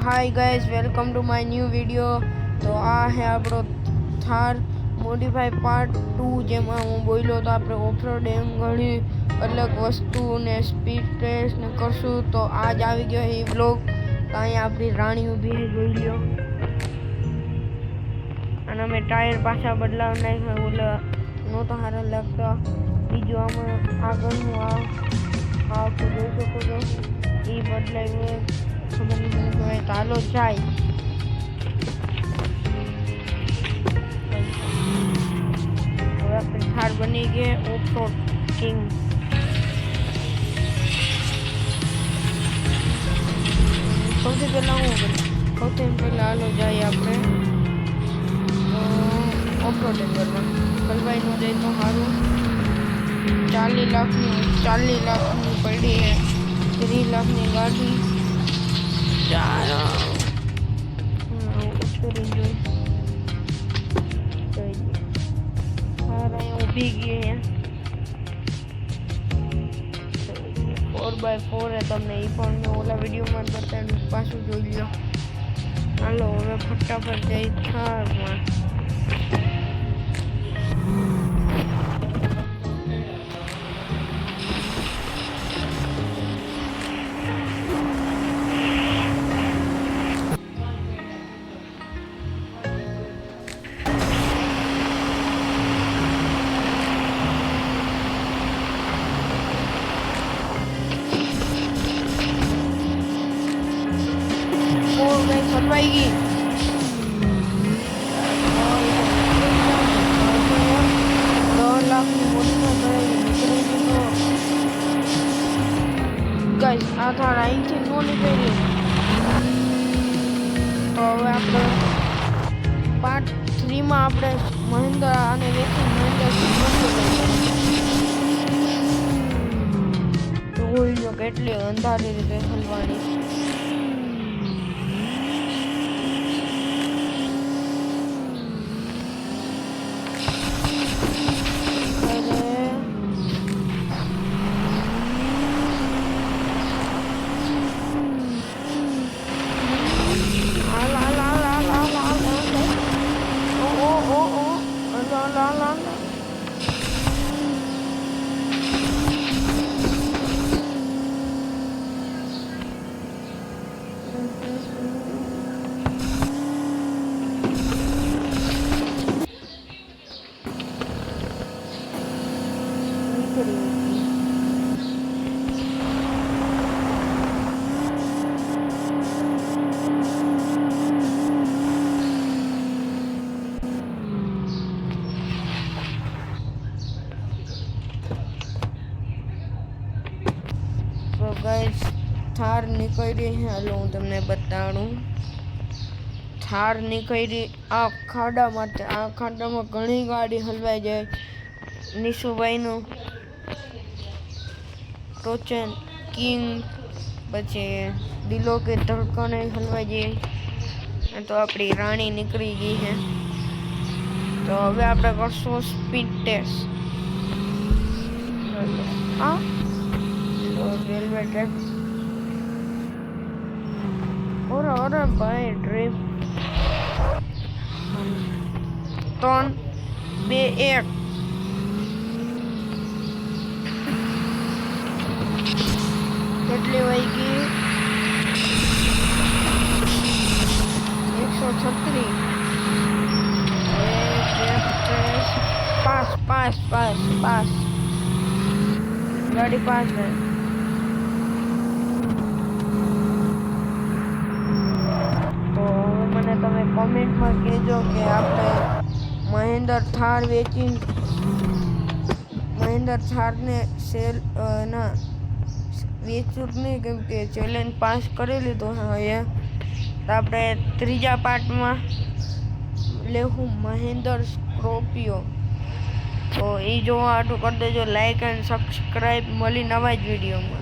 Hi guys, welcome to my new video. तो आ है આપણો થાર મોડિફાઈ પાર્ટ 2 જેમાં હું બોલ્યો તો આપણે ઓફરોડિંગ ઘણી અલગ વસ્તુ ને સ્પીડ ટેસ્ટ ને કરશું। તો આજ આવી ગયો એ વ્લોગ। અહીંયા આપણી રાણી ઊભી છે, જોઈ લ્યો। અને અમે ટાયર પાછા બદલાવ નાખ્યા, ઓલા નહોતા સારા લાગતા। બીજું આમાં આગળનું આ જોઈ શકો છો, એ બદલાયું। ખબર નહીં મને ચાલો જાય। હવે આપણે થાર બની ગઈ ઓફરોડ કિંગ। સૌથી પહેલા હાલો જાય આપણે ઓફરોડિંગ કરવા। કલભાઈ નો જાય તો સારું। 40 લાખની પડી છે, 3 લાખની ગાડી। ચાલો ઊભી ગઈ 4x4 है, તમને એ પણ મેં ઓલા વિડીયોમાં બતાવ્યું, પાછું જોઈ લો। હાલો હવે ફટાફટ જઈ થારમાં। फरवाई गई 2 लाख की मोटी गाइस आ थार आई थी नो निकली। तो હવે આપણે પાર્ટ 3 માં આપણે મહિન્દ્રા અને વેચી તો ઓઈલો કેટલી અંધારી રીતે હલવાની। तो गाइस थार निकली है, हालो हूँ तमने बताऊँ। थार निकली आ खाड़ा माटे। आ खाड़ा में घणी गाड़ी हलवाई जाए। निशुभाई नो टोचन किंग पछे दिलों के धड़कने हलवाई जाए। तो अपनी रानी निकली गई है। तो હવે આપણે કરશું સ્પીડ ટેસ્ટ। આ रेलवे ट्रैक और भाई ड्रिफ्ट 3 2 1 કેટલી વાગી 136 पास गाड़ी पास है। तो मैंने तमे कमेंट में कहो कि आपने महेंद्र थार वेची महेंद्र थार ने सेल ना वेचू नहीं, केम के चैलेंज पास कर लीधो है। तो आप तीजा पार्ट में लेहू महेंद्र स्कॉर्पियो। तो ये जो आटू कर देजो लाइक एंड सब्सक्राइब। मली नवा वीडियो में।